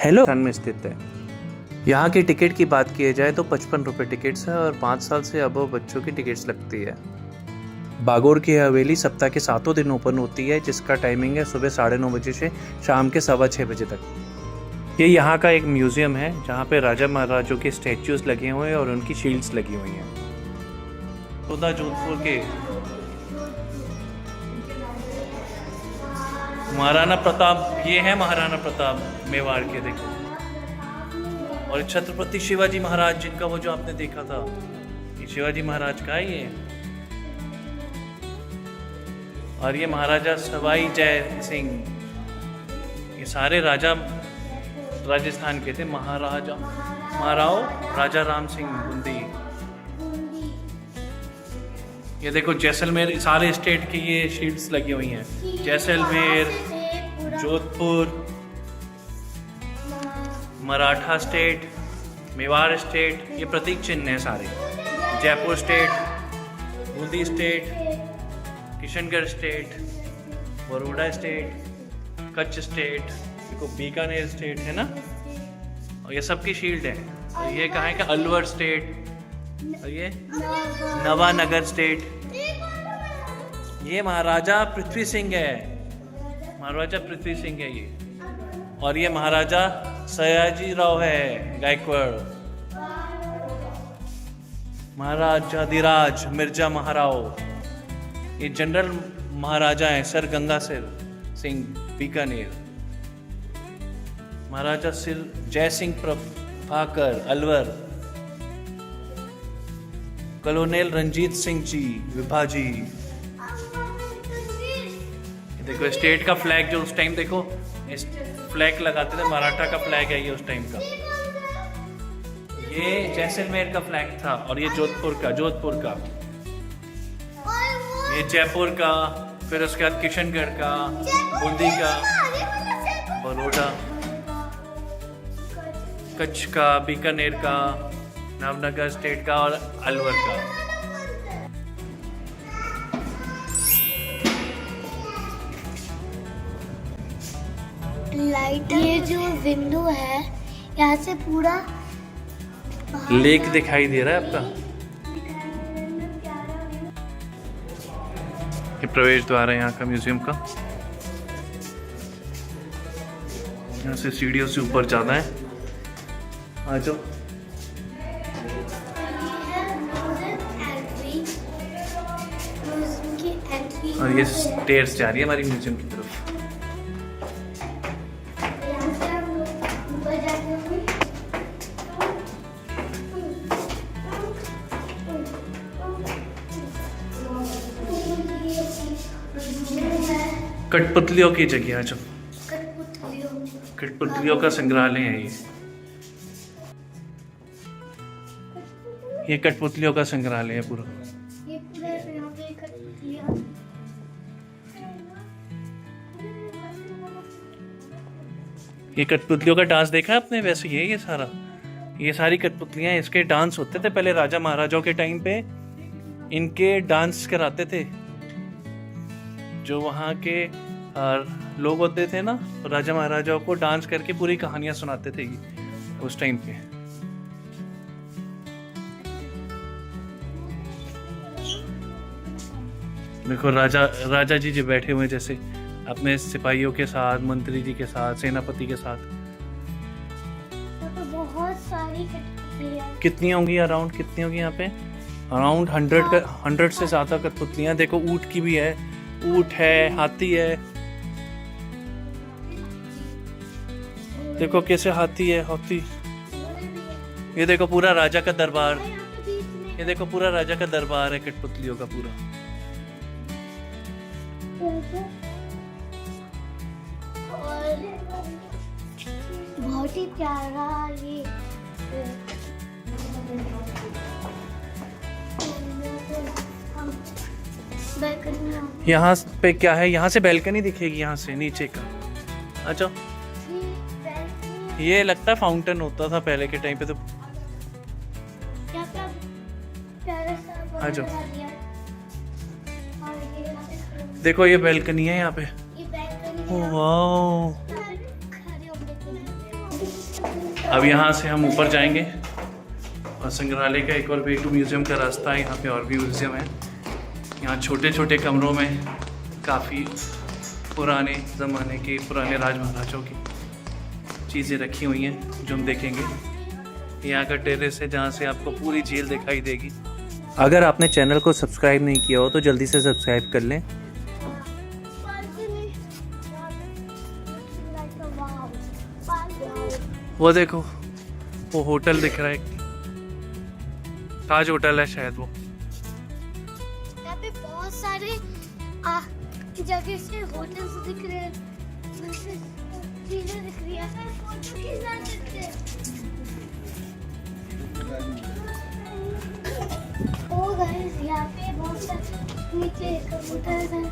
Hello में स्थित है। यहाँ की टिकट की बात की जाए तो 55 रुपये टिकट्स है और 5 साल से अबव बच्चों की टिकट्स लगती है। बागोर की हवेली सप्ताह के 7 दिन ओपन होती है, जिसका टाइमिंग है सुबह 9:30 बजे से शाम के 6:15 बजे तक। ये यहाँ का एक म्यूजियम है जहाँ पे राजा महाराजों के स्टैच्यूज लगे हुए हैं और उनकी शील्ड्स लगी हुई हैं। जोधपुर के महाराणा प्रताप, ये है महाराणा प्रताप मेवाड़ के, देखो। और छत्रपति शिवाजी महाराज, जिनका वो जो आपने देखा था, ये शिवाजी महाराज का है ये। और ये महाराजा सवाई जय सिंह, ये सारे राजा राजस्थान के थे। महाराव राजा राम सिंह बूंदी। ये देखो जैसलमेर, सारे स्टेट की ये शील्ड्स लगी हुई हैं। जैसलमेर, जोधपुर, मराठा स्टेट, मेवाड़ स्टेट, ये प्रतीक चिन्ह है सारे। Jaipur state, Bundi state, Kishangarh state, Baroda state, Kutch state, देखो बीकानेर स्टेट है ना, और ये सबकी शील्ड है। और ये कहाँ है का अलवर स्टेट, और ये नवानगर स्टेट। ये महाराजा पृथ्वी सिंह है, महाराजा पृथ्वी सिंह है ये। और ये महाराजा सयाजी राव है गायकवाड़। महाराजा धीराज मिर्जा महाराव, ये जनरल महाराजा हैं। सर गंगा सिंह बीकानेर। महाराजा सिर जय सिंह प्रभाकर अलवर। कॉलोनेल रंजीत सिंह जी विभाजी। देखो स्टेट का फ्लैग, जो उस टाइम देखो फ्लैग लगाते थे, मराठा का फ्लैग है ये उस टाइम का। ये जैसलमेर का फ्लैग था। और ये जोधपुर का, ये जयपुर का, फिर उसके बाद किशनगढ़ का, बूंदी का, बड़ौदा, कच्छ का, बीकानेर का, नवनगर स्टेट का और अलवर का। लाइट, ये जो विंडो है यहाँ से पूरा लेक दिखाई दे रहा है आपका। ये प्रवेश द्वार है यहाँ का म्यूजियम का। यहाँ से सीढ़ियों से ऊपर जाना है। आ जाओ। और ये स्टेयर्स जा रही है हमारी म्यूजियम की तरफ। कठपुतलियों की जगह, जो कठपुतलियों का संग्रहालय है ये कठपुतलियों का संग्रहालय है पूरा। ये कठपुतलियों का डांस देखा है आपने? वैसे ये सारी कठपुतलियां, इसके डांस होते थे पहले राजा महाराजाओं के टाइम पे। इनके डांस कराते थे जो वहाँ के लोग होते थे ना, राजा महाराजाओं को डांस करके पूरी कहानियां सुनाते थे उस टाइम पे। देखो राजा जी जो बैठे हुए जैसे अपने सिपाहियों के साथ, मंत्री जी के साथ, सेनापति के साथ। तो बहुत सारी कठपुतलियां, कितनी होंगी अराउंड, कितनी होंगी यहाँ पे? अराउंड 100 से ज्यादा कठपुतलियां। देखो ऊंट की भी है, ऊंट है, हाथी है। देखो कैसे हाथी है, हाथी। ये देखो पूरा राजा का दरबार, ये देखो पूरा राजा का दरबार है कठपुतलियों का पूरा। और बहुत ही प्यारा ये यहाँ पे क्या है? यहाँ से बैल्कनी दिखेगी, यहाँ से नीचे का। अच्छा, ये लगता है फाउंटेन होता था पहले के टाइम पे तो। आ जाओ, देखो ये बैल्कनी है यहाँ पे। वाओ, अब यहाँ से हम ऊपर जाएंगे और संग्रहालय का एक और वे टू म्यूज़ियम का रास्ता है। यहाँ पे और भी म्यूज़ियम है। यहाँ छोटे छोटे कमरों में काफ़ी पुराने ज़माने के पुराने राज महाराजाओं की चीज़ें रखी हुई हैं जो हम देखेंगे। यहाँ का टेरेस है जहाँ से आपको पूरी झील दिखाई देगी। अगर आपने चैनल को सब्सक्राइब नहीं किया हो तो जल्दी से सब्सक्राइब कर लें। वो देखो वो होटल दिख रहा है, ताज होटल है शायद वो। यहाँ पे बहुत सारे जगह से होटल्स दिख रहे हैं, चीजें दिख रही है। फोटो खींचना सकते हैं। ओ गाइस, यहाँ पे बहुत सारे नीचे कबूतर है,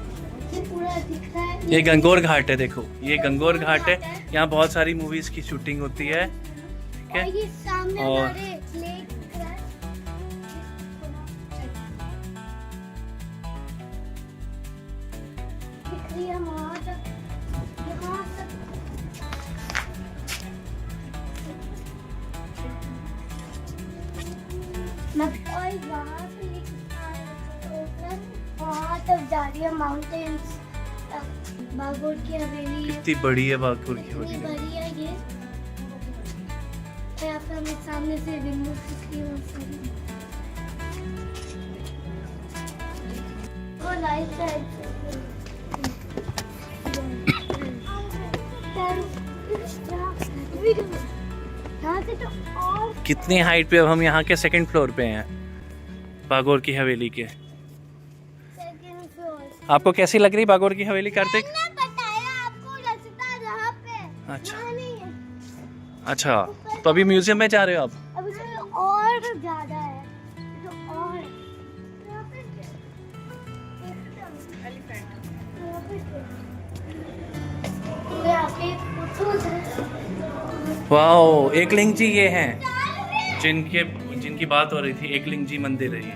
ये पूरा दिख रहा है। ये गंगोर घाट है, देखो ये गंगोर घाट है। यहाँ बहुत सारी मूवीज की शूटिंग होती है, ठीक है। और ये सामने और हमारे लेक दिख रहा है। दिख रही है वहाँ तक, यहाँ तक। और वहाँ से लेकर वहाँ तक जा रही है माउंटेन्स तक। बागोर की हवेली है, कितनी बड़ी है बागुर की कितनी हवेली। बड़ी है ये। यहाँ पे हमें सामने से विंडो दिख रही है बहुत सारी। वो लाइट साइड यहाँ से तो और कितनी हाइट पे, अब हम यहाँ के सेकंड फ्लोर पे हैं बागोर की हवेली के। Second floor. आपको कैसी लग रही बागोर की हवेली कार्तिक? मैंने बताया आपको रास्ता जहाँ पे। अच्छा वहाँ नहीं है। अच्छा, तो अभी म्यूजियम में जा रहे हो आप? अब इसमें और ज्यादा है, तो और यहाँ पे यहाँ पे फोटोज है। वाओ, एकलिंग जी ये हैं जिनकी बात हो रही थी। एकलिंग जी मंदिर है ये,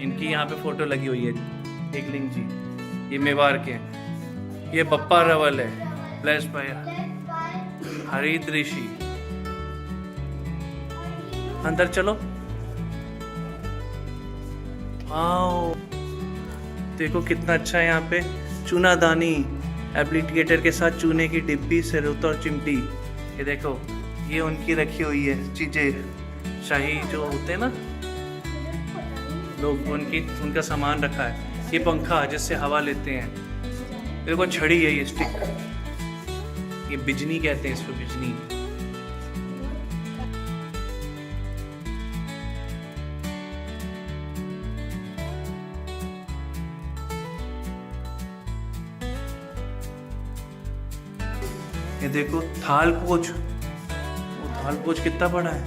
इनकी यहाँ पे फोटो लगी हुई है। एकलिंग जी ये मेवाड़ के हैं। ये बप्पा रवल है, ब्लेस्ड बाय हरित ऋषि। अंदर चलो। वाओ, देखो कितना अच्छा है यहाँ पे। चूनादानी, एप्लीकेटर के साथ चूने की डिब्बी, सिरौता और चिमटी। ये देखो ये उनकी रखी हुई है चीजें, शाही जो होते हैं ना लोग, उनका सामान रखा है। ये पंखा जिससे हवा लेते हैं। देखो छड़ी है ये स्टिक, ये बिजनी कहते हैं इसको, बिजनी। ये देखो थाल पोच, वो थाल पोच कितना बड़ा है।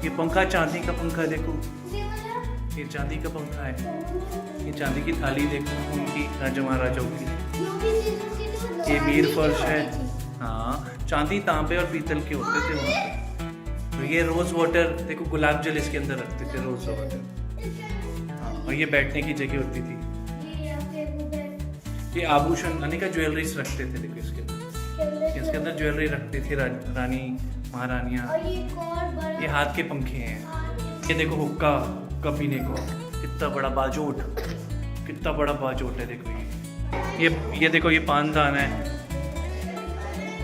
ये पंखा चांदी का पंखा, देखो ये चांदी का पंखा है। ये चांदी की थाली देखो उनकी राजा महाराजाओं की। ये मीर फर्श है, हाँ चांदी, तांबे और पीतल के होते थे वहाँ पे। तो ये रोज वाटर देखो, गुलाब जल इसके अंदर रखते थे, रोज वाटर। हाँ, और ये बैठने की जगह होती थी। ये आभूषण यानी का ज्वेलरीज रखते थे, देखो इसके अंदर ज्वेलरी रखती थी रानी महारानियाँ। ये हाथ के पंखे हैं। ये देखो हुक्का पीने को, कितना बड़ा बाजोट, कितना बड़ा बाजोट है। देखो ये देखो ये पानदान है,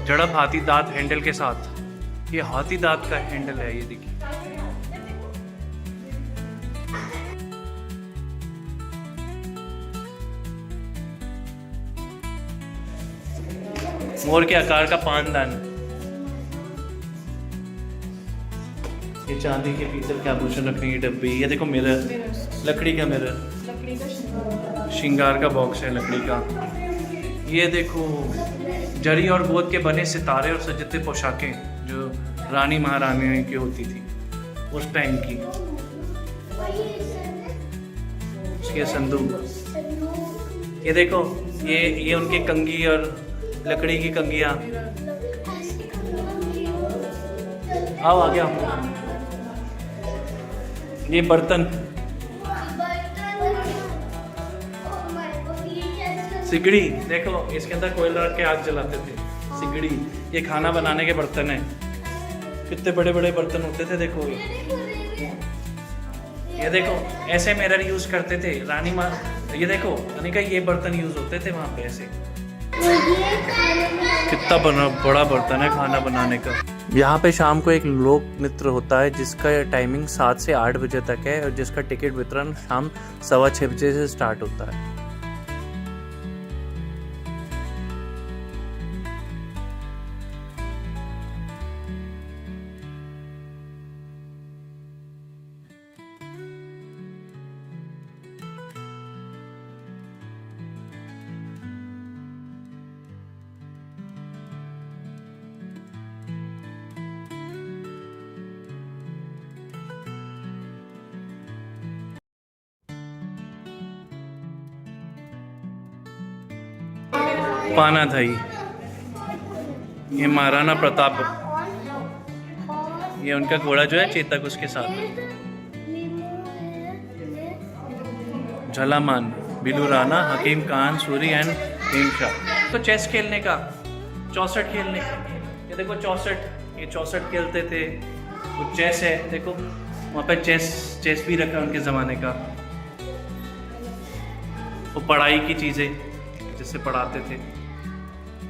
जड़प हाथी दांत हैंडल के साथ। ये हाथी दांत का हैंडल है, ये देखिए। मोर के आकार का पानदान। ये चांदी के पीतल के आभूषण रखने की डब्बी। ये देखो मिरर, लकड़ी का मिरर, श्रृंगार का बॉक्स है लकड़ी का। ये देखो जरी और गोंद के बने सितारे और सजते पोशाकें जो रानी महारानी की होती थी उस टाइम की। ये संदूक। ये देखो ये उनके कंघी और लकड़ी की कंघियाँ। आओ आ गया। ये बर्तन, सिगड़ी, देखो इसके अंदर कोयला रख के आग जलाते थे। सिगड़ी, ये खाना बनाने के बर्तन है, कितने बड़े बड़े बर्तन होते थे देखो। ये देखो ऐसे मिरर यूज करते थे रानी माँ। ये देखो अनिका, ये बर्तन यूज होते थे वहाँ पे ऐसे। कितना बड़ा बर्तन है खाना बनाने का। यहाँ पे शाम को एक लोक नृत्य होता है जिसका टाइमिंग 7 से 8 बजे तक है और जिसका टिकट वितरण शाम 6:15 बजे से स्टार्ट होता है। पाना थाई, ये महाराणा प्रताप, ये उनका घोड़ा जो है चेतक, उसके साथ झलामान, बिलू राणा, हकीम खान, सूरी एंड हिमशाह। तो चेस खेलने का, 64 खेलने का, ये देखो 64, ये 64 खेलते थे। वो चेस है देखो, वहाँ पे चेस भी रखा उनके ज़माने का। वो पढ़ाई की चीज़ें जिससे पढ़ाते थे,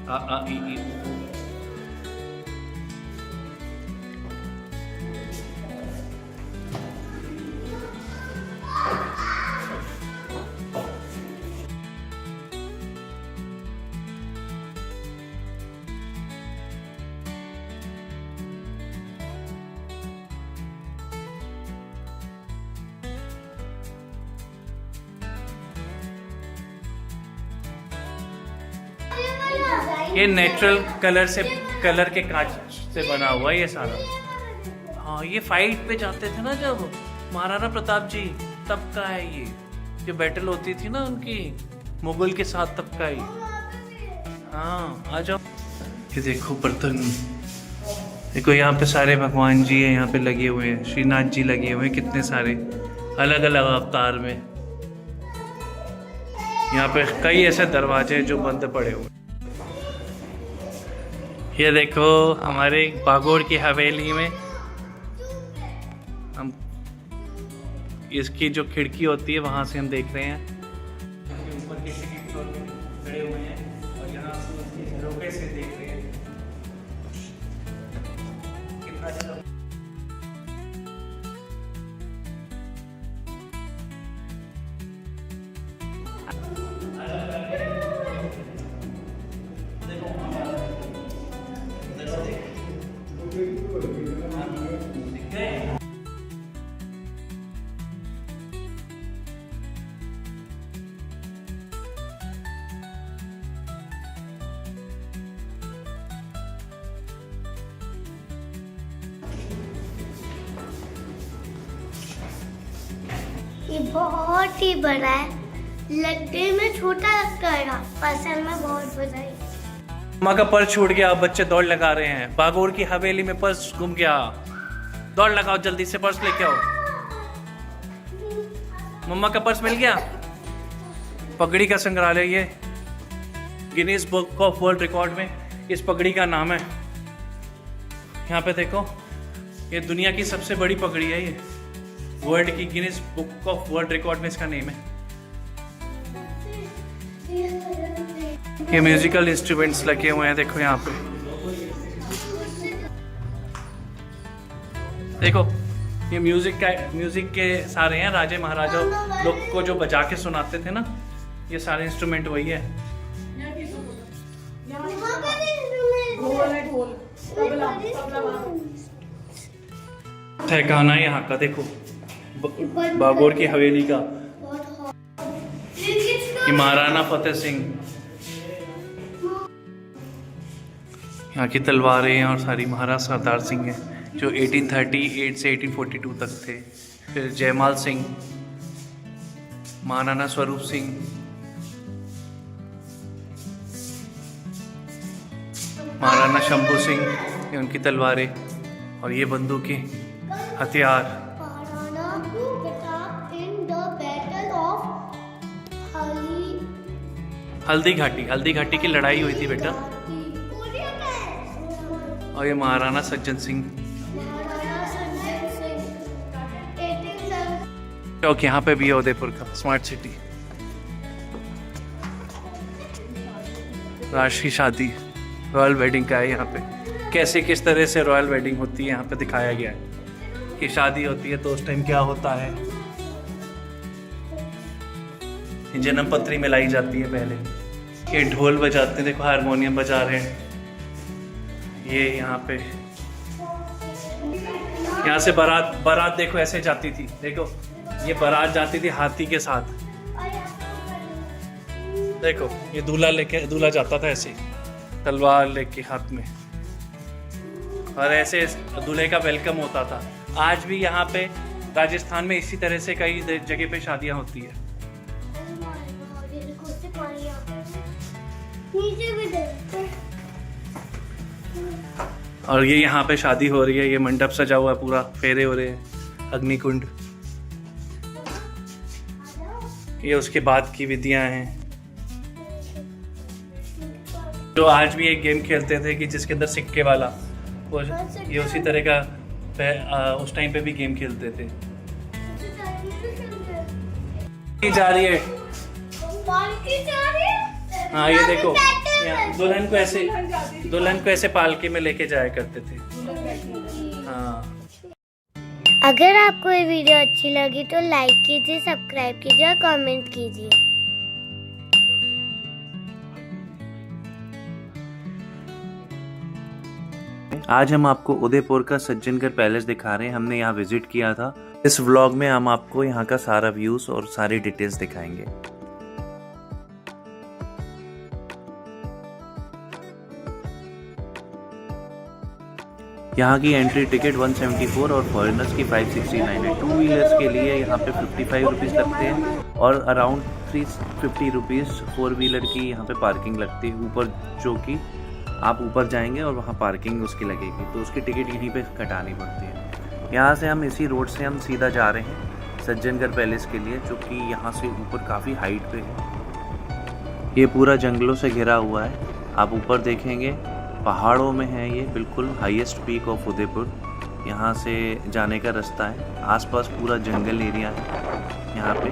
आ आ ई ई। ये नेचुरल कलर के कांच से बना हुआ है ये सारा। हाँ, ये फाइट पे जाते थे ना जब महाराणा प्रताप जी, तब का है ये। जो बैटल होती थी ना उनकी मुगल के साथ, तब का ही। हाँ, आ जाओ। ये देखो बर्तन, देखो यहाँ पे सारे भगवान जी हैं, यहाँ पे लगे हुए हैं। श्रीनाथ जी लगे हुए हैं, कितने सारे अलग अलग अवतार में। यहाँ पे कई ऐसे दरवाजे हैं जो बंद पड़े हुए। ये देखो हमारे बागोड़ की हवेली में हम, इसकी जो खिड़की होती है वहाँ से हम देख रहे हैं। ऊपर के सेकंड फ्लोर में खड़े हुए हैं और यहाँ से उसकी झरोखे से देख रहे हैं। कितना अच्छा। ये बहुत ही बड़ा है, लगने में छोटा लगता है, असल में बहुत बड़ा है। मम्मा का पर्स छूट गया, बच्चे दौड़ लगा रहे हैं। बागोड़ की हवेली में पर्स गुम गया, दौड़ लगाओ जल्दी से, पर्स लेके आओ। मम्मा का पर्स मिल गया। पगड़ी का संग्रहालय, ये Guinness book of world record में इस पगड़ी का नाम है। यहाँ पे देखो, ये दुनिया की सबसे बड़ी पगड़ी है, ये वर्ल्ड की Guinness book of world record में इसका नेम है। ये म्यूजिकल इंस्ट्रूमेंट्स लगे हुए हैं, देखो यहाँ पे। देखो ये म्यूजिक के सारे हैं, राजे महाराजा लोग को जो बजा के सुनाते थे ना, ये सारे इंस्ट्रूमेंट वही है। ठिकाना यहाँ का देखो, बागोड़ की हवेली का। ये महाराणा फतेह सिंह, यहाँ की तलवारें और सारी महाराज सरदार सिंह हैं जो 1838 से 1842 तक थे। फिर जयमाल सिंह, महाराणा स्वरूप सिंह, महाराणा शंभू सिंह, ये उनकी तलवारें और ये बंदूकें, हथियार। हल्दी घाटी की लड़ाई हुई थी बेटा। और ये महाराणा सज्जन सिंह महाराणा संजय सिंह 1870 चौक यहाँ पे भी है उदयपुर का स्मार्ट सिटी। राज की शादी रॉयल वेडिंग का है यहाँ पे, कैसे किस तरह से रॉयल वेडिंग होती है यहाँ पे दिखाया गया है कि शादी होती है तो उस टाइम क्या होता है। जन्म पत्री में लाई जाती है पहले, ये ढोल बजाते हैं, देखो हारमोनियम बजा रहे हैं। ये यहाँ पे यहाँ से बारात देखो ऐसे जाती थी, देखो ये बारात जाती थी हाथी के साथ, देखो ये दूल्हा जाता था ऐसे तलवार लेके हाथ में, और ऐसे दूल्हे का वेलकम होता था। आज भी यहाँ पे राजस्थान में इसी तरह से कई जगह पे शादियां होती है। नीचे भी देखते। और ये यहाँ पे शादी हो रही है, ये मंडप सजा हुआ है पूरा, फेरे हो रहे हैं, अग्निकुंड, ये उसके बाद की विधियां हैं। जो आज भी एक गेम खेलते थे कि जिसके अंदर सिक्के वाला, वो ये उसी तरह का उस टाइम पे भी गेम खेलते थे। जा रही है, हाँ ये देखो दुल्हन को ऐसे पालकी में लेके जाया करते थे। हाँ, अगर आपको ये वीडियो अच्छी लगी तो लाइक कीजिए, सब्सक्राइब कीजिए और कमेंट कीजिए। आज हम आपको उदयपुर का सज्जनगढ़ पैलेस दिखा रहे हैं, हमने यहाँ विजिट किया था। इस व्लॉग में हम आपको यहाँ का सारा व्यूज और सारी डिटेल्स दिखाएंगे। यहाँ की एंट्री टिकट 174 और फॉरेनर्स की 569 है। 2 व्हीलर्स के लिए यहाँ पे 55 रुपीज़ लगते हैं और अराउंड 350 रुपीज़ 4 व्हीलर की यहाँ पे पार्किंग लगती है ऊपर, जो कि आप ऊपर जाएंगे और वहाँ पार्किंग उसकी लगेगी, तो उसकी टिकट यहीं पे कटानी पड़ती है। यहाँ से हम इसी रोड से हम सीधा जा रहे हैं सज्जनगढ़ पैलेस के लिए, जो कि यहाँ से ऊपर काफ़ी हाइट पे है। ये पूरा जंगलों से घिरा हुआ है, आप ऊपर देखेंगे पहाड़ों में है ये, बिल्कुल हाईएस्ट पीक ऑफ उदयपुर। यहाँ से जाने का रास्ता है, आसपास पूरा जंगल एरिया है यहाँ पे,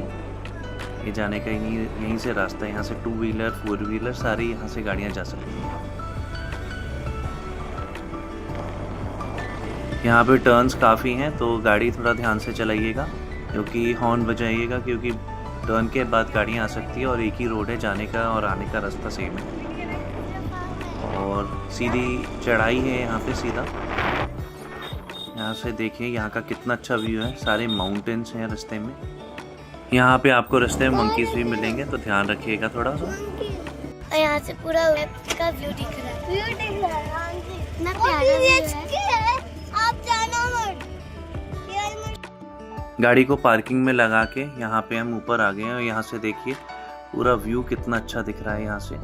ये जाने का यहीं से रास्ता है। यहाँ से 2 व्हीलर 4 व्हीलर सारी यहाँ से गाड़ियाँ जा सकती हैं। यहाँ पे टर्न्स काफ़ी हैं, तो गाड़ी थोड़ा ध्यान से चलाइएगा, क्योंकि हॉर्न बजाइएगा, क्योंकि टर्न के बाद गाड़ियाँ आ सकती है और एक ही रोड है, जाने का और आने का रास्ता सेम है। और सीधी चढ़ाई है यहाँ पे सीधा। यहाँ से देखिए यहाँ का कितना अच्छा व्यू है, सारे माउंटेन्स हैं रास्ते में। यहाँ पे आपको रास्ते में मंकीज भी मिलेंगे, तो ध्यान रखिएगा थोड़ा सा। यहाँ से पूरा वेब का व्यू दिख रहा है, व्यू दिख रहा है, इतना प्यारा व्यू है। आप जाना मत। गाड़ी को पार्किंग में लगा के यहाँ पे हम ऊपर आ गए हैं, और यहाँ से देखिए पूरा व्यू कितना अच्छा दिख रहा है यहाँ से।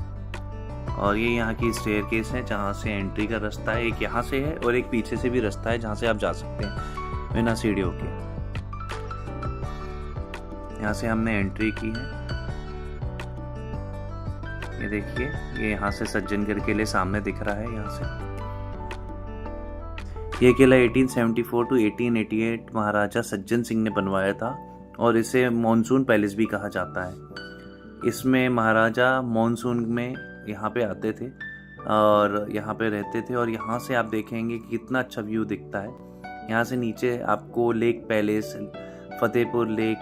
और ये यहाँ की स्टेयरकेस है जहाँ से एंट्री का रास्ता है, एक यहाँ से है और एक पीछे से भी रास्ता है जहाँ से आप जा सकते हैं बिना सीढ़ियों के। यहाँ से हमने एंट्री की है, ये देखिए ये यहाँ से सज्जनगढ़ किले सामने दिख रहा है। यहाँ से ये किला 1874 टू 1888 महाराजा सज्जन सिंह ने बनवाया था, और इसे मॉनसून पैलेस भी कहा जाता है। इसमें महाराजा मॉनसून में यहाँ पे आते थे और यहाँ पे रहते थे, और यहाँ से आप देखेंगे कि कितना अच्छा व्यू दिखता है। यहाँ से नीचे आपको लेक पैलेस, फतेहपुर लेक,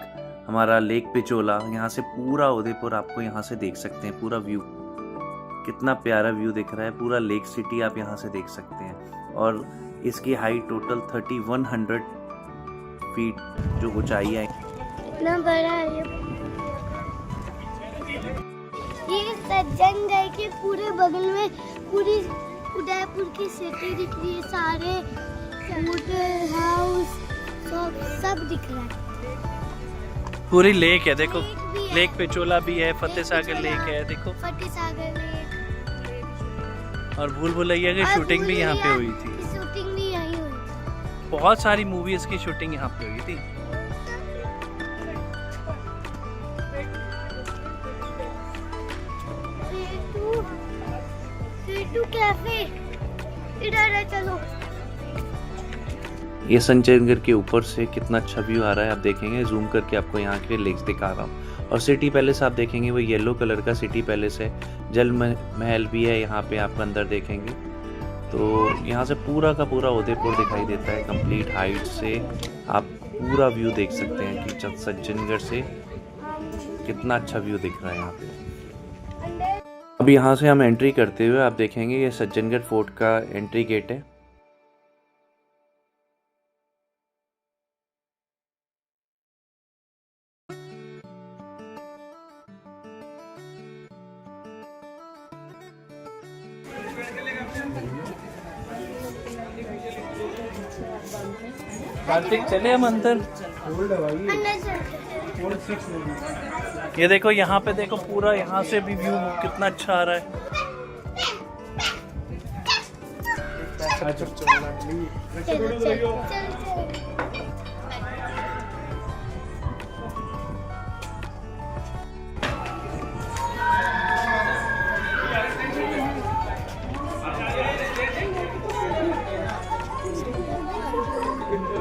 हमारा लेक पिचोला, यहाँ से पूरा उदयपुर आपको यहाँ से देख सकते हैं। पूरा व्यू कितना प्यारा व्यू दिख रहा है, पूरा लेक सिटी आप यहाँ से देख सकते हैं। और इसकी हाइट टोटल 3100 फीट जो ऊंचाई है। इतना बड़ा है ये सज्जनगढ़ के पूरे बगल में पूरी उदयपुर की सिटी दिख रही है, सारे होटल हाउस सब दिख रहा है। पूरी लेक है, देखो लेक लेक पिचोला भी है, फतेह सागर लेक है, देखो फतेह सागर लेक, और भूल भुलैया की शूटिंग भी यहाँ पे हुई थी। शूटिंग भी यहीं हुई थी। बहुत सारी मूवीज की शूटिंग यहाँ पे हुई थी। सेतु कैफे इधर है, चलो। ये सज्जनगढ़ के ऊपर से कितना अच्छा व्यू आ रहा है आप देखेंगे। जूम करके आपको यहाँ के लेक्स दिखा रहा हूँ। और सिटी पैलेस आप देखेंगे वो येलो कलर का सिटी पैलेस है। जल महल भी है यहाँ पे, आप अंदर देखेंगे तो यहाँ से पूरा का पूरा उदयपुर दिखाई देता है। कंप्लीट हाइट से आप पूरा व्यू देख सकते हैं कि सज्जनगढ़ से कितना अच्छा व्यू दिख रहा है यहाँ पे। अब यहाँ से हम एंट्री करते हुए आप देखेंगे ये सज्जनगढ़ फोर्ट का एंट्री गेट है। कार्तिक चले हम अंदर। ये देखो यहाँ पे देखो पूरा यहाँ से भी व्यू कितना अच्छा आ रहा है।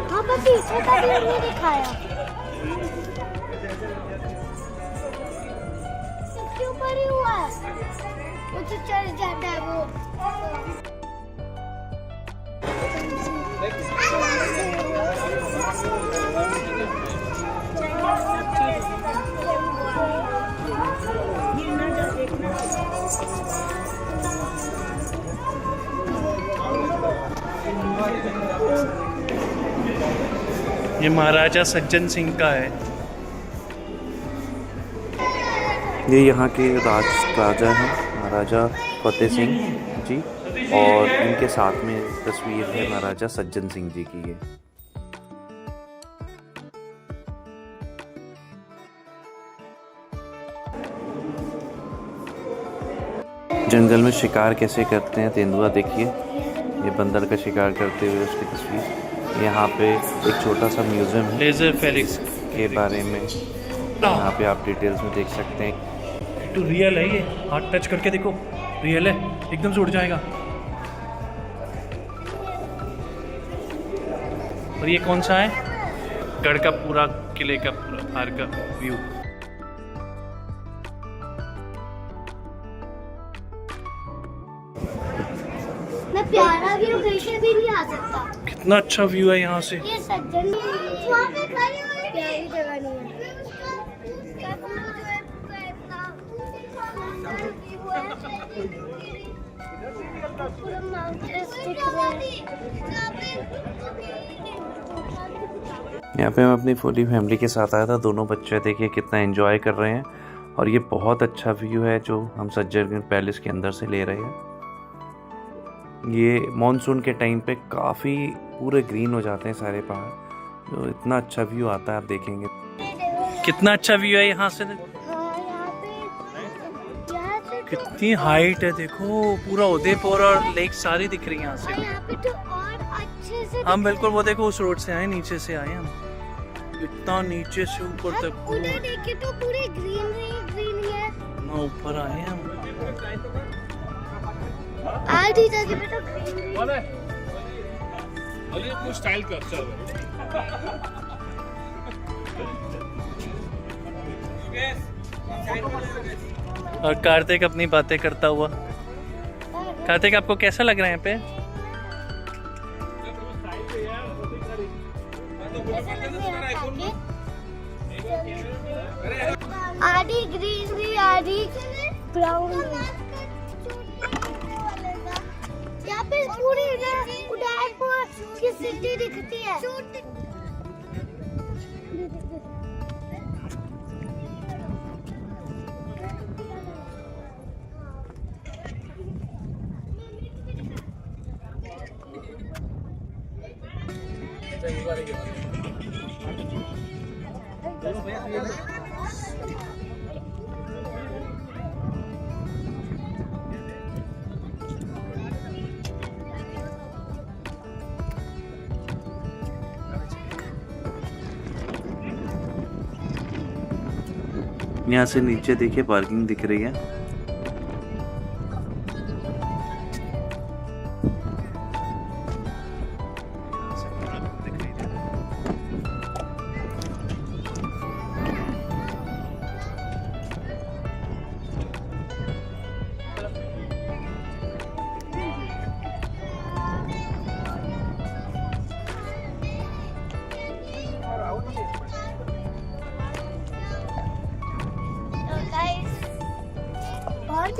हाँ पर पीछे का भी नहीं दिखाया। इसके ऊपर ही हुआ है, वो तो चढ़ जाता है वो। ये महाराजा सज्जन सिंह का है। ये यहाँ के राजा हैं महाराजा फतेह सिंह जी, और इनके साथ में तस्वीर है महाराजा सज्जन सिंह जी की। ये जंगल में शिकार कैसे करते हैं तेंदुआ, देखिए ये बंदर का शिकार करते हुए उसकी तस्वीर। यहाँ पे एक छोटा सा म्यूजियम है लेजर फेलिक्स के बारे में, यहाँ पे आप डिटेल्स में देख सकते हैं। तो रियल है ये, हाथ टच करके देखो, रियल है, एकदम से उड़ जाएगा। और ये कौन सा है? गढ़ का पूरा, किले का पूरा बाहर का व्यू। मैं प्यारा व्यू कहीं से भी नहीं आ सकता। कितना अच्छा व्यू है यहाँ से। ये सज्जन वहाँ पे खड़ी हुई प्यारी जगह नहीं है। यहाँ पे मैं अपनी पूरी फैमिली के साथ आया था। दोनों बच्चे देखिए कितना एंजॉय कर रहे हैं, और ये बहुत अच्छा व्यू है जो हम सज्जनगढ़ पैलेस के अंदर से ले रहे हैं। ये मॉनसून के टाइम पे काफ़ी पूरे ग्रीन हो जाते हैं सारे पहाड़, तो इतना अच्छा व्यू आता है, आप देखेंगे कितना अच्छा व्यू है यहाँ से। कितनी हाइट है देखो, पूरा उदयपुर और लेक सारी दिख रही है यहाँ से। यहाँ पे तो और अच्छे से हम बिल्कुल वो देखो उस रोड से आए, नीचे से आए हम, इतना नीचे से ऊपर तक उधर देखे तो पूरे ग्रीन है। ना ऊपर आए हम। आधी जगह पे तो ग्रीन है। अरे कुछ स्टाइल कर चल। और कार्तिक अपनी बातें करता हुआ। कार्तिक आपको कैसा लग रहा है यहाँ पे? आधी ग्रीन आधी ब्राउन। यहाँ पे पूरी उदयपुर की सिटी दिखती है। यहाँ से नीचे देखिए पार्किंग दिख रही है।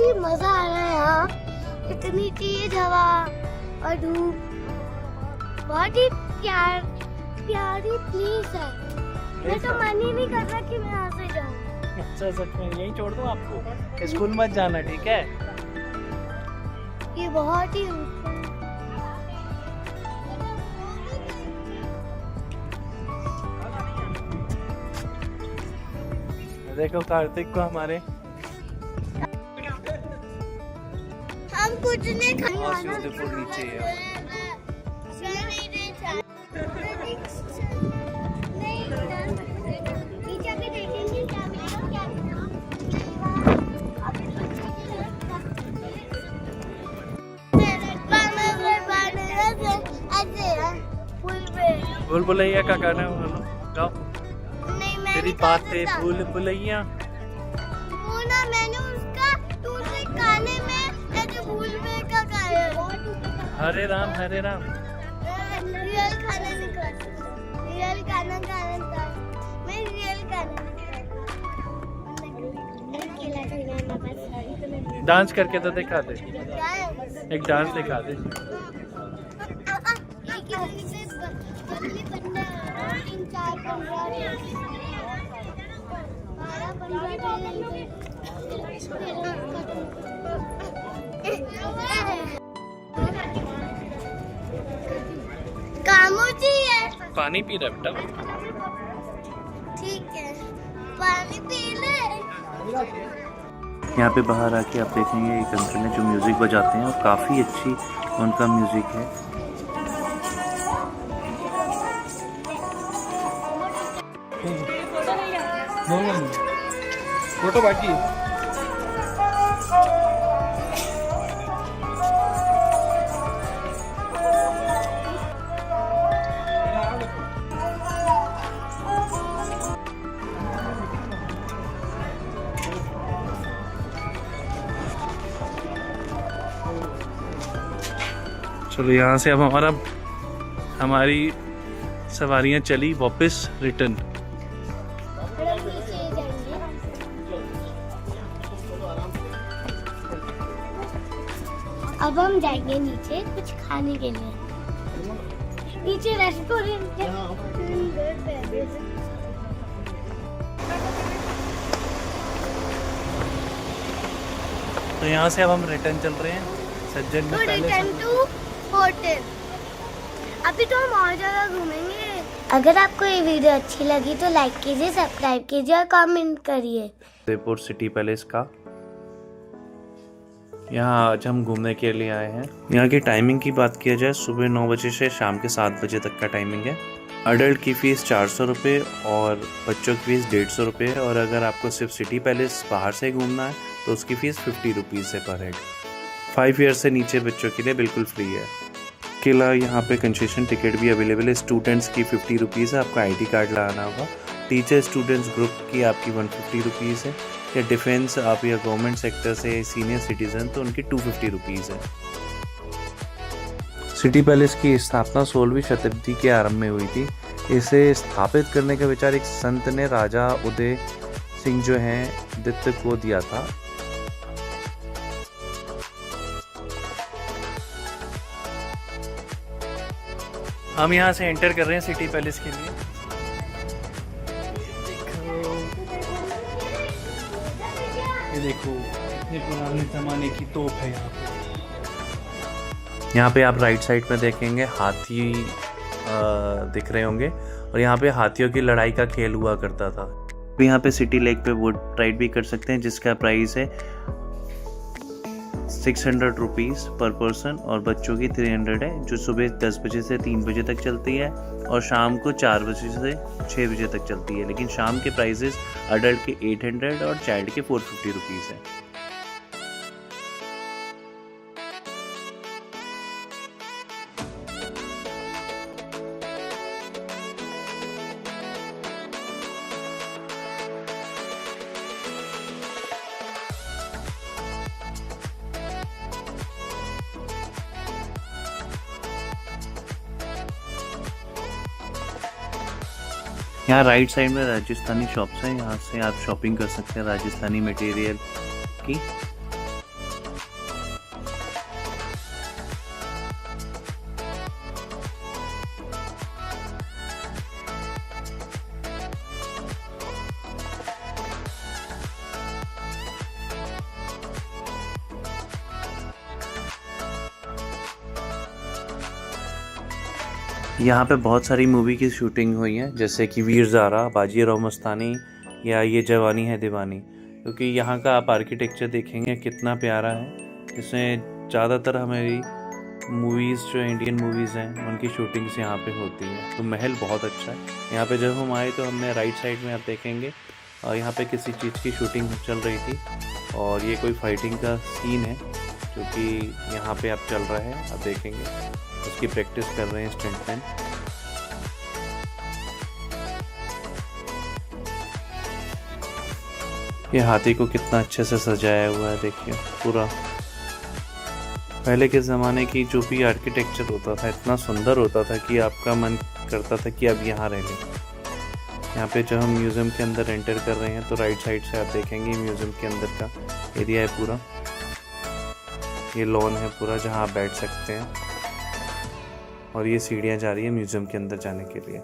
बहुत ही मजा आ रहा है यहाँ। इतनी तेज हवा और धूप, बहुत ही प्यारी प्लेस है। मैं तो मन ही नहीं कर रहा कि मैं यहाँ से जाऊँ। अच्छा सच में यहीं छोड़ दूँ आपको? स्कूल मत जाना, ठीक है? ये बहुत ही ऊपर देखो कार्तिक को हमारे हम कुछ नहीं खाने ब्यूटीफुल नीचे है। भूल भुलैया का गाना बोलो, गाओ। तेरी बातें भूल भुलैया। वो ना मैंने उसका दूसरे गाने में ऐसे भूल भुलैया का गाया। हरे राम हरे राम। रियल गाना नहीं गा सकता। रियल गाना गाना था। मैं रियल गाना नहीं। डांस करके तो दिखा दे, एक डांस दिखा दे। कामोजी है। पानी पी रहा बेटा? ठीक है, पानी पी ले। यहाँ पे बाहर आके आप देखेंगे एक अंकल है जो म्यूजिक बजाते हैं और काफी अच्छी उनका म्यूजिक है। फोटो बाकी चलो यहाँ से अब हमारी सवारियाँ चली वापस रिटर्न। अब हम जाएंगे नीचे कुछ खाने के लिए। नीचे रेस्टोरेंट है। तो यहाँ से अब हम रिटर्न चल रहे हैं सज्जन में रिटर्न टू होटल। अभी तो हम और जगह घूमेंगे। अगर आपको ये वीडियो अच्छी लगी तो लाइक कीजिए, सब्सक्राइब कीजिए और कमेंट करिए। उदयपुर सिटी पैलेस का यहाँ आज हम घूमने के लिए आए हैं। यहाँ की टाइमिंग की बात किया जाए, सुबह 9 बजे से शाम के 7 बजे तक का टाइमिंग है। अडल्ट की फ़ीस 400 रुपये और बच्चों की फ़ीस 150 रुपये। और अगर आपको सिर्फ सिटी पैलेस बाहर से घूमना है तो उसकी फ़ीस 50 रुपीज़ है पर हेड। 5 ईयर से नीचे बच्चों के लिए बिल्कुल फ्री है। किला यहाँ पे कंसेशन टिकट भी अवेलेबल है। स्टूडेंट्स की 50 रुपीज़ है, आपका ID कार्ड लगाना होगा। टीचर स्टूडेंट्स ग्रुप की आपकी 150 रुपीज़ है। या डिफेंस आप या गवर्नमेंट सेक्टर से सीनियर सिटीजन तो उनकी 250 रुपीज़ है। सिटी पैलेस की स्थापना 16वीं शताब्दी के आरंभ में हुई थी। इसे स्थापित करने का विचार एक संत ने राजा उदय सिंह जो हैं दित्य को दिया था। हम यहाँ से एंटर कर रहे हैं सिटी पैलेस के लिए। ये देखो इतने पुराने जमाने की तोप है यहाँ पे। यहाँ पे आप राइट साइड में देखेंगे हाथी दिख रहे होंगे और यहाँ पे हाथियों की लड़ाई का खेल हुआ करता था। यहाँ पे सिटी लेक पे बोट राइड भी कर सकते हैं जिसका प्राइस है 600 रुपीज़ पर पर्सन और बच्चों की 300 है, जो सुबह 10 बजे से 3 बजे तक चलती है और शाम को 4 बजे से 6 बजे तक चलती है। लेकिन शाम के प्राइसेस अडल्ट के 800 और चाइल्ड के 450 रुपीज़ है। यहाँ राइट साइड में राजस्थानी शॉप्स हैं, यहाँ से आप शॉपिंग कर सकते हैं राजस्थानी मटेरियल की। यहाँ पे बहुत सारी मूवी की शूटिंग हुई है, जैसे कि वीर ज़ारा, बाजीराव मस्तानी या ये जवानी है दीवानी। क्योंकि यहाँ का आप आर्किटेक्चर देखेंगे कितना प्यारा है, जिसमें ज़्यादातर हमारी मूवीज़ जो इंडियन मूवीज़ हैं उनकी शूटिंग्स यहाँ पे होती है। तो महल बहुत अच्छा है। यहाँ पे जब हम आए तो हमने राइट साइड में आप देखेंगे और यहाँ पे किसी चीज़ की शूटिंग चल रही थी और ये कोई फाइटिंग का सीन है जो कि यहाँ पे आप चल रहा है, आप देखेंगे उसकी प्रैक्टिस कर रहे हैं स्टंटमैन। ये हाथी को कितना अच्छे से सजाया हुआ है, देखिए पूरा। पहले के ज़माने की जो भी आर्किटेक्चर होता था इतना सुंदर होता था कि आपका मन करता था कि अब यहाँ रह लें। यहाँ पे जब हम म्यूज़ियम के अंदर एंटर कर रहे हैं तो राइट साइड से आप देखेंगे म्यूज़ियम के अंदर का एरिया है पूरा। ये लॉन है पूरा जहाँ आप बैठ सकते हैं और ये सीढ़ियाँ जा रही है म्यूज़ियम के अंदर जाने के लिए।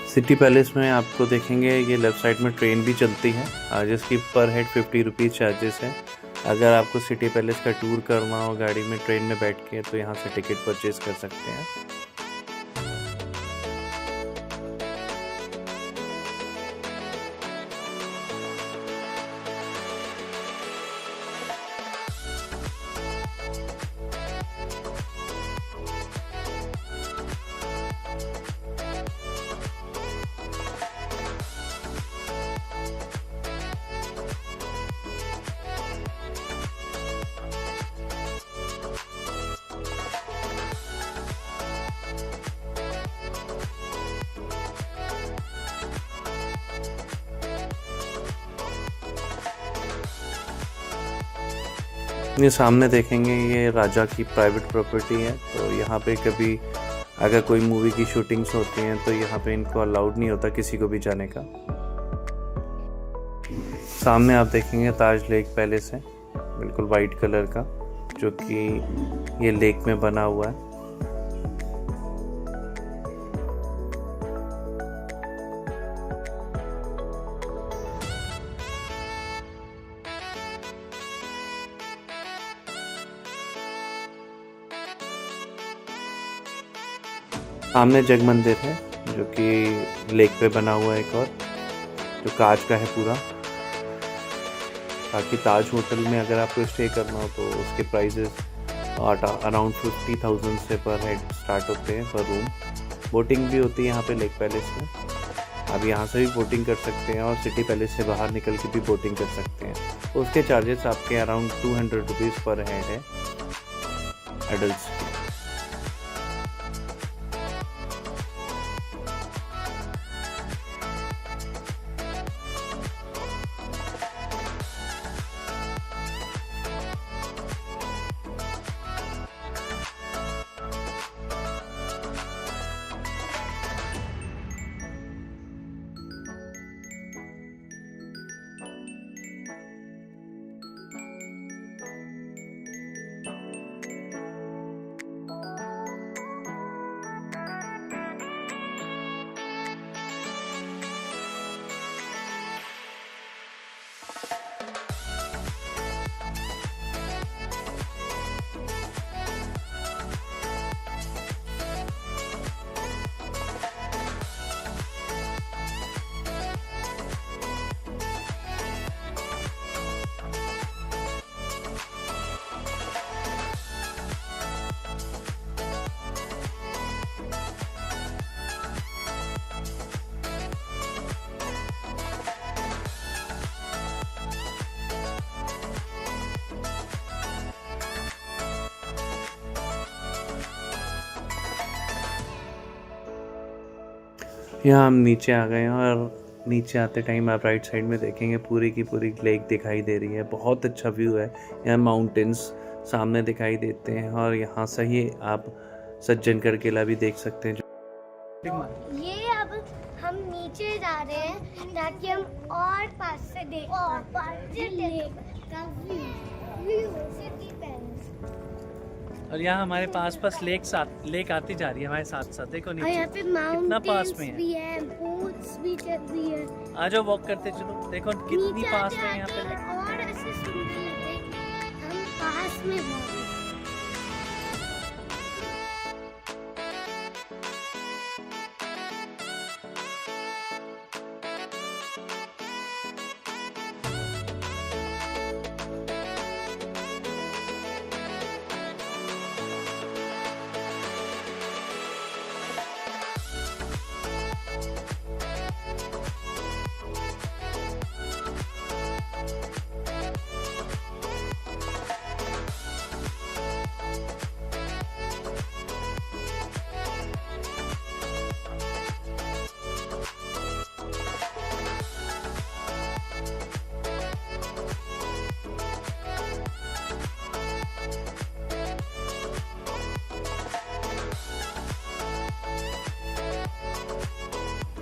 सिटी पैलेस में आपको देखेंगे ये लेफ़्ट साइड में ट्रेन भी चलती है जिसकी पर हेड 50 रुपीज़ चार्जेस है। अगर आपको सिटी पैलेस का टूर करना हो गाड़ी में ट्रेन में बैठ के तो यहाँ से टिकट परचेज़ कर सकते हैं। ये सामने देखेंगे ये राजा की प्राइवेट प्रॉपर्टी है, तो यहाँ पे कभी अगर कोई मूवी की शूटिंग्स होती हैं तो यहाँ पे इनको अलाउड नहीं होता किसी को भी जाने का। सामने आप देखेंगे ताज लेक पैलेस है, बिल्कुल वाइट कलर का, जो कि ये लेक में बना हुआ है। सामने जग मंदिर है जो कि लेक पे बना हुआ है एक और, जो कांच का है पूरा। बाकी ताज होटल में अगर आपको स्टे करना हो तो उसके प्राइसेस अराउंड 50,000 से पर हेड स्टार्ट होते हैं पर रूम। बोटिंग भी होती है यहाँ पे लेक पैलेस में, आप यहाँ से भी बोटिंग कर सकते हैं और सिटी पैलेस से बाहर निकल के भी बोटिंग कर सकते हैं। तो उसके चार्जेस आपके अराउंड 200 रुपीज़ पर हेड है एडल्ट्स। यहाँ हम नीचे आ गए हैं और नीचे आते टाइम आप राइट साइड में देखेंगे पूरी की पूरी लेक दिखाई दे रही है। बहुत अच्छा व्यू है। यहाँ माउंटेन्स सामने दिखाई देते हैं। और यहाँ से ही आप सज्जनगढ़ किला भी देख सकते हैं। ये अब हम नीचे जा रहे हैं ताकि हम और पास से देख और यहाँ हमारे पास लेक आती जा रही है हमारे साथ साथ। देखो और यहाँ पे कितना पास में माउंटेन्स भी है, बोट्स भी चल रही है। आ जाओ वॉक करते चलो। देखो कितनी नीचे पास आते में है यहाँ पे। आते और ऐसे सुंदर लगता है कि हम पास में हैं।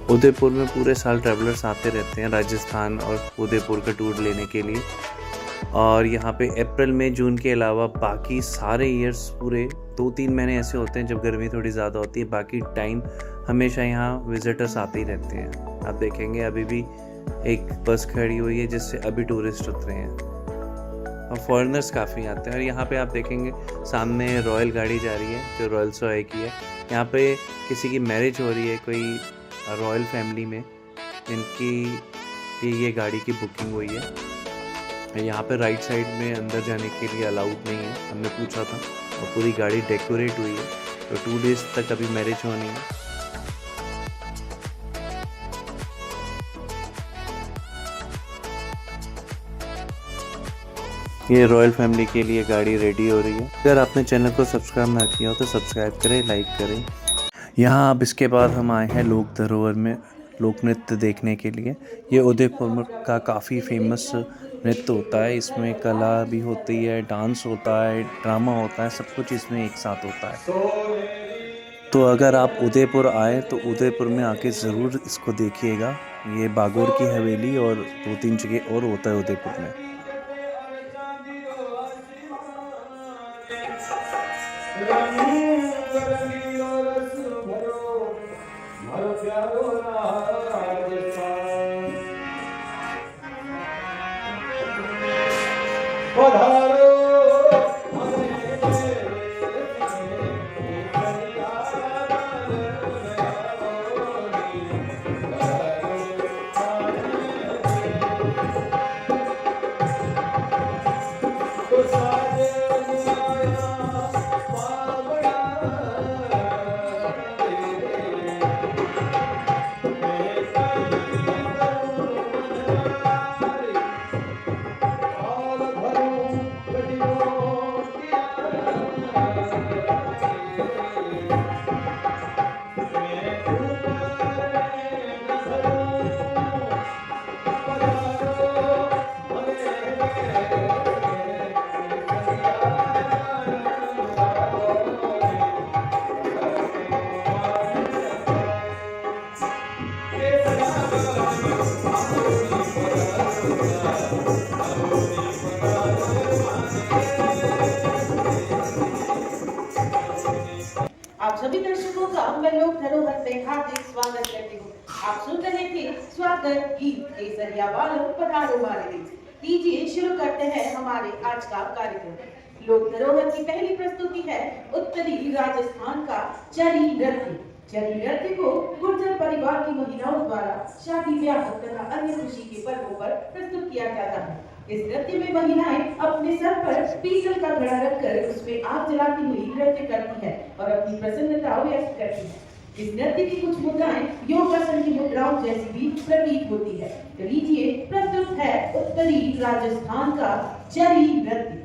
उदयपुर में पूरे साल ट्रैवलर्स आते रहते हैं राजस्थान और उदयपुर का टूर लेने के लिए। और यहाँ पे अप्रैल मई जून के अलावा बाकी सारे ईयर्स पूरे 2-3 महीने ऐसे होते हैं जब गर्मी थोड़ी ज़्यादा होती है। बाकी टाइम हमेशा यहाँ विजिटर्स आते ही रहते हैं। आप देखेंगे अभी भी एक बस खड़ी हुई है जिससे अभी टूरिस्ट उतरे हैं और फॉरेनर्स काफ़ी आते हैं। और यहाँ पे आप देखेंगे सामने रॉयल गाड़ी जा रही है जो रॉयल्स रॉय की है। यहाँ पे किसी की मैरिज हो रही है कोई रॉयल फैमिली में, इनकी ये गाड़ी की बुकिंग हुई है। यहाँ पे राइट साइड में अंदर जाने के लिए अलाउड नहीं है, हमने पूछा था। और पूरी गाड़ी डेकोरेट हुई है तो 2 डेज तक अभी मैरिज होनी है। ये रॉयल फैमिली के लिए गाड़ी रेडी हो रही है। अगर आपने चैनल को सब्सक्राइब ना किया हो तो सब्सक्राइब करें, लाइक करें। यहाँ अब इसके बाद हम आए हैं लोक धरोहर में लोक नृत्य देखने के लिए। ये उदयपुर का काफ़ी फेमस नृत्य होता है। इसमें कला भी होती है, डांस होता है, ड्रामा होता है, सब कुछ इसमें एक साथ होता है। तो अगर आप उदयपुर आए तो उदयपुर में आके ज़रूर इसको देखिएगा। ये बागोर की हवेली और 2-3 जगह और होता है उदयपुर में। आप सभी दर्शकों का मैं लोक धरोहर में हार्दिक स्वागत करती हूँ। आप सुन रहे थे स्वागत गीत केसरिया वालों पधारो हमारे देश। लीजिए शुरू करते हैं हमारे आज का कार्यक्रम। लोक धरोहर की पहली प्रस्तुति है उत्तरी राजस्थान का चरी नृत्य। चरी नृत्य को गुर्जर परिवार की महिलाओं द्वारा शादी ब्याह तथा अन्य खुशी के पर्वों पर प्रस्तुत किया जाता है। इस नृत्य में महिलाएं अपने सर पर पीतल का घड़ा रखकर उसमें आग जलाती हुई नृत्य करती है और अपनी प्रसन्नता व्यक्त करती है। इस नृत्य की कुछ मुद्राएं योगासन की मुद्राओं जैसी भी प्रतीत होती है। तो लीजिए प्रस्तुत है उत्तरी राजस्थान का चरी नृत्य।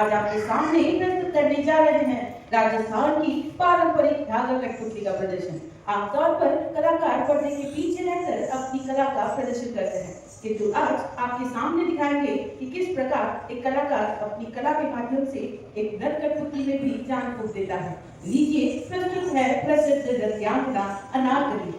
आज आपके सामने प्रस्तुत करने जा रहे हैं राजस्थान की पारंपरिक धागा कठपुतली का प्रदर्शन। आमतौर पर कलाकार पर्दे के पीछे रहकर अपनी कला का प्रदर्शन करते हैं, किंतु आज आपके सामने दिखाएंगे कि किस प्रकार एक कलाकार अपनी कला के माध्यम से एक नर कठपुतली में भी जान फूंक देता है। लीजिए, प्रस्तुत है प्रसिद्ध नृत्यांगना अनारकली।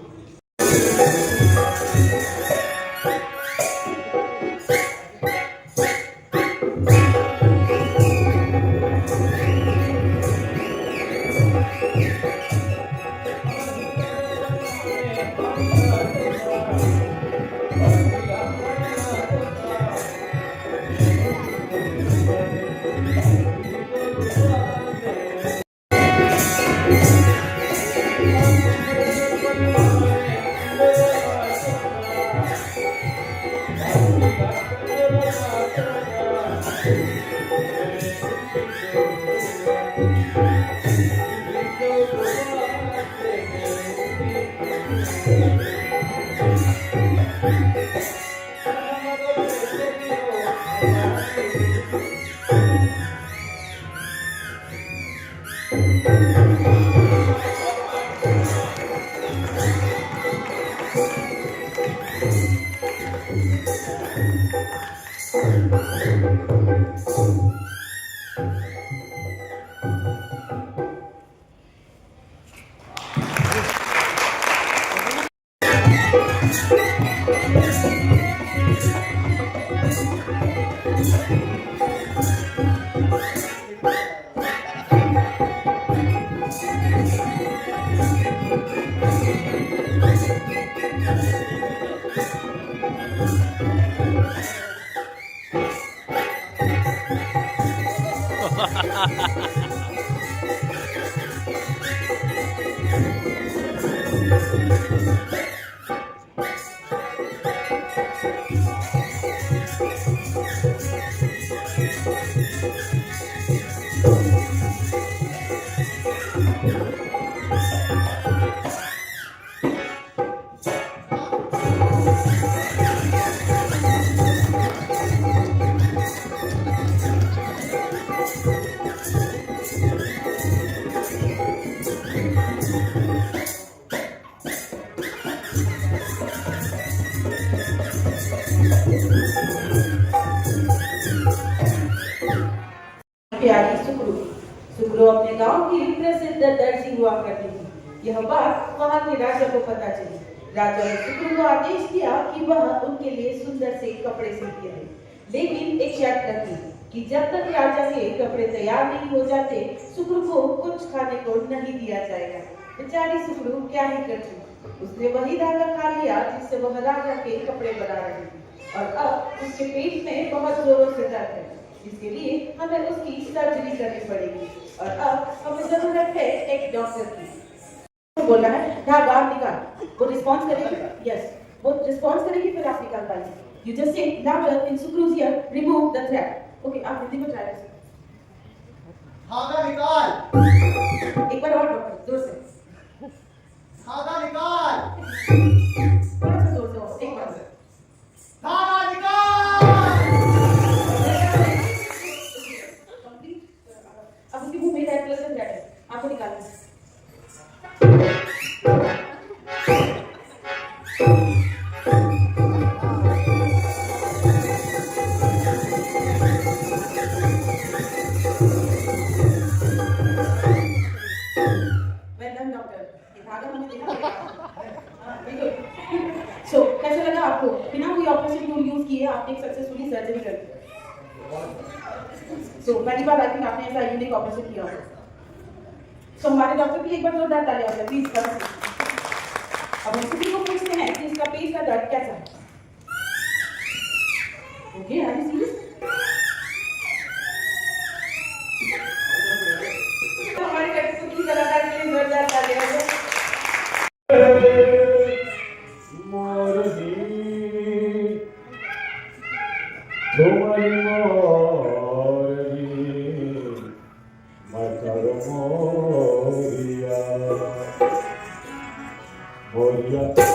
प्यारी सुकरू। सुकरू अपने गांव की प्रसिद्ध दर्जी हुआ करती थी। यह बात वहां के राजा को पता चली। राजा ने सुकरू को आदेश दिया कि वह उनके लिए सुंदर से कपड़े सिलती रहे, लेकिन एक शर्त रखी कि जब तक राजा के कपड़े तैयार नहीं हो जाते, सुकरू को कुछ खाने को नहीं दिया जाएगा। बेचारी सुकरू क्या ही करती, उसने वही धागा खा लिया जिससे वह राजा के कपड़े बना रही थी, और अब उसके पेट में बहुत जोरों से दर्द है। इसके लिए हमें उसकी सर्जरी करनी पड़ेगी, और अब हमें जरूरत है एक डॉक्टर की। बोलना है धागा निकाल, वो रिस्पॉन्स करेगी। यस, वो रिस्पॉन्स करेगी, फिर आप निकाल पाएंगे। You just say louder in Sukrus ear, remove the thread. Okay, आप हिंदी में ट्राई करें। धागा निकाल। एक बार और डॉक्टर, जोर से। धागा निकाल। थोड़ा सा जोर से और एक बार। धागा निकाल। अब उसके मुंह में रेड कलर का थ्रेड है, आपको निकालना है। वेल डन डॉक्टर, ये धागा मैंने देखा। सो कैसा लगा आपको? बिना कोई ऑपरेशन टूल यूज किए आपने एक सक्सेसफुली सर्जरी कर दी। सो पहली बार आई थिंक आपने ऐसा यूनिक ऑपरेशन किया हो। सो हमारे डॉक्टर के लिए एक बार जोरदार तालियां हो जाए प्लीज। अब हम सभी को पूछते हैं कि इसका पेट का दर्द कैसा है। Okay, are you serious? हमारे कठपुतली कलाकार के लिए जोरदार तालियां हो जाए।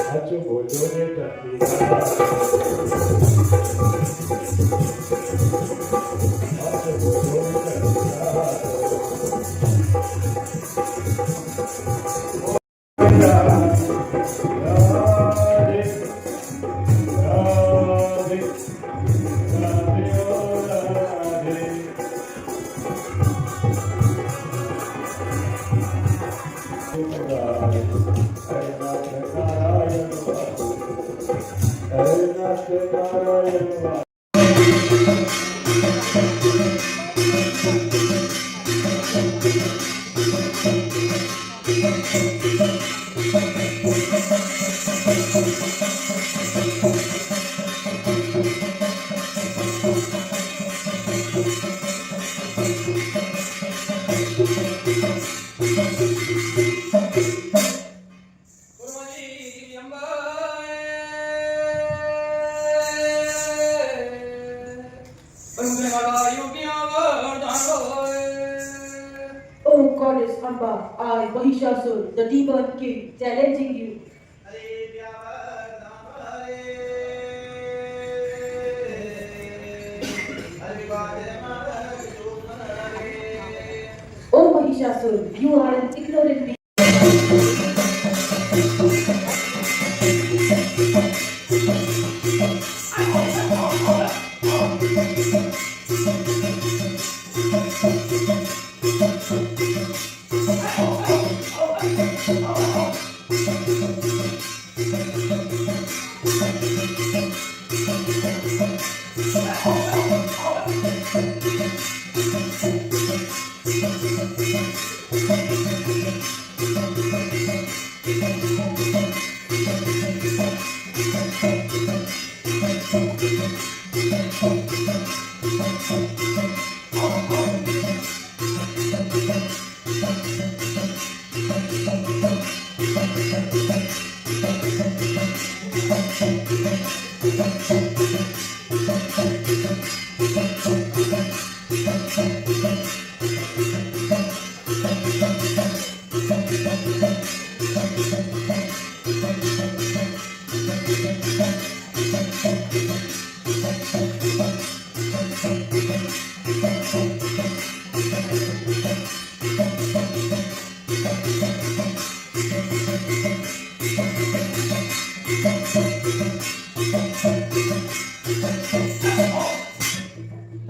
आज बोलो रे टकिया, आज बोलो रे टकिया। Oh goddess Amba, I, Mahishasur, the demon king, challenging you. Oh Mahishasur, you are an ignorant being.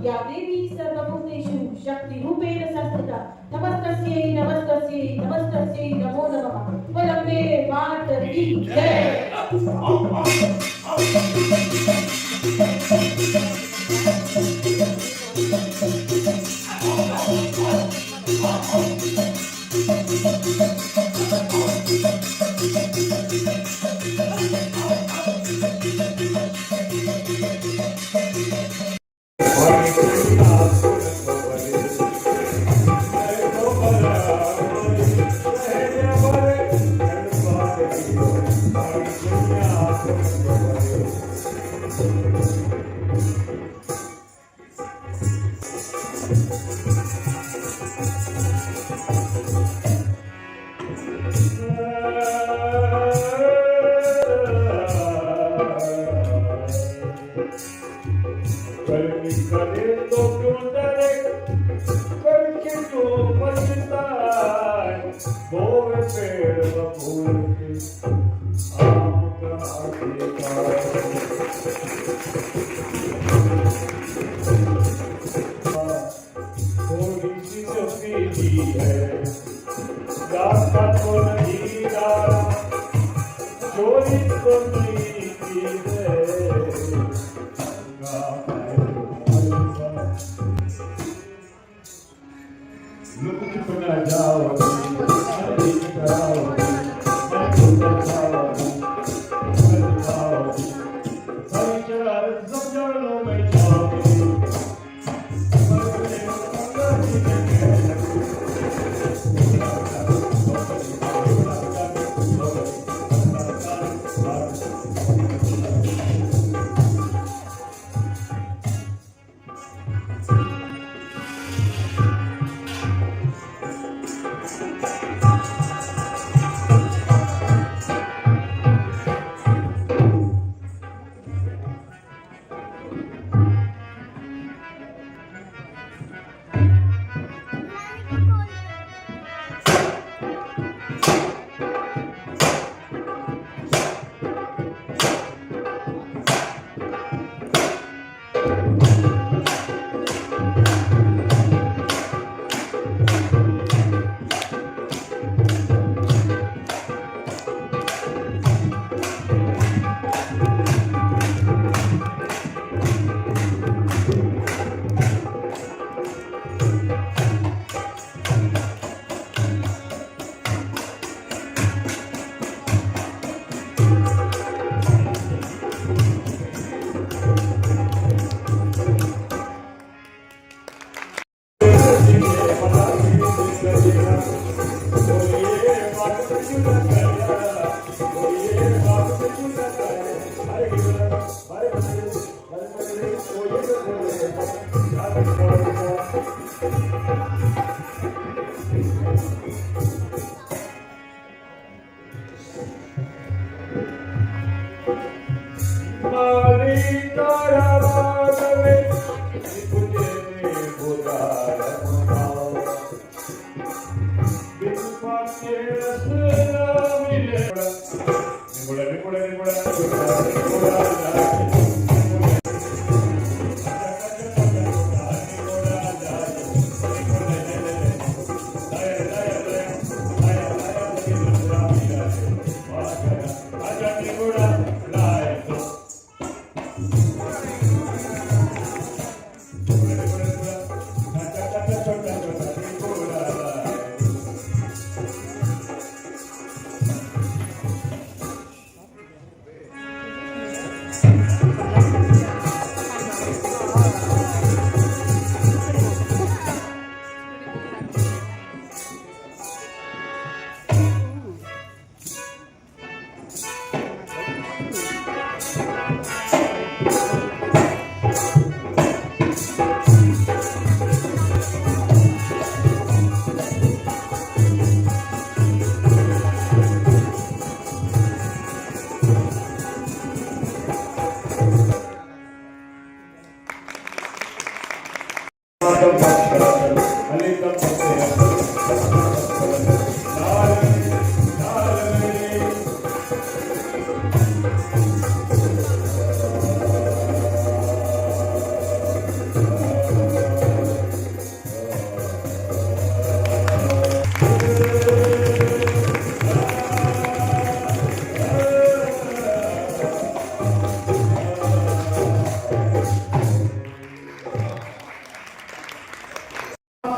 या देवी सर्वभूतेषु शक्तिरूपेण संस्थिता नमस्तस्यै नमस्तस्यै नमस्तस्यै नमो नमः वलम्बे मातरी जय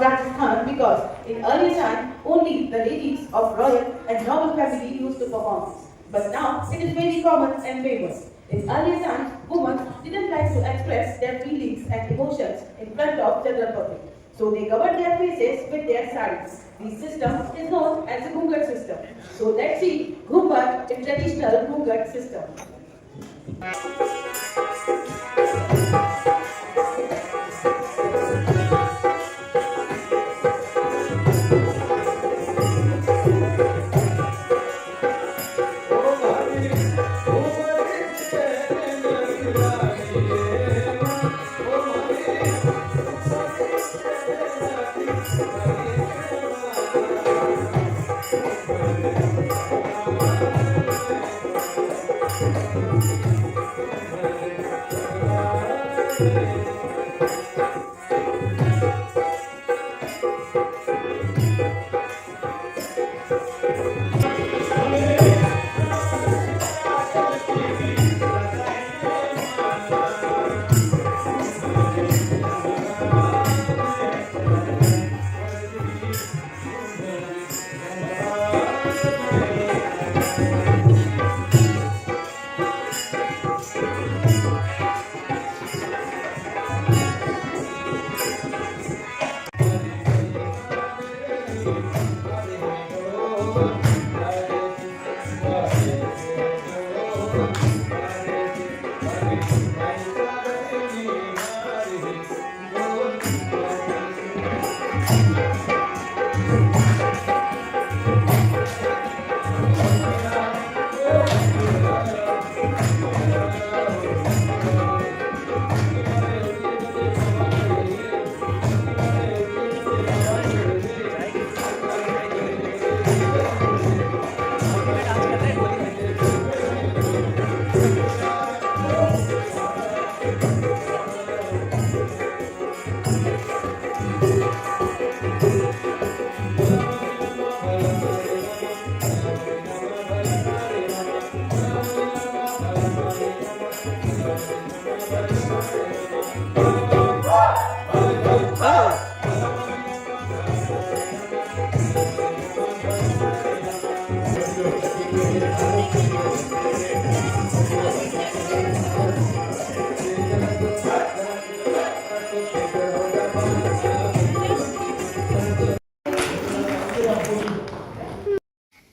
Rajasthan because in earlier time only the ladies of royal and noble family used to perform this. But now it is very common and famous. In earlier times, women didn't like to express their feelings and emotions in front of general public. So they covered their faces with their saris. This system is known as the Ghungat system. So let's see Ghumbat in traditional Ghungat system.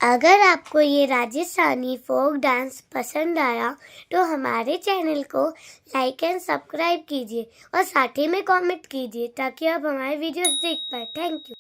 अगर आपको ये Rajasthani folk dance पसंद आया तो हमारे channel को like and subscribe कीजिए और साथ ही में कमेंट कीजिए ताकि आप हमारे वीडियोस देख पाए। Thank you.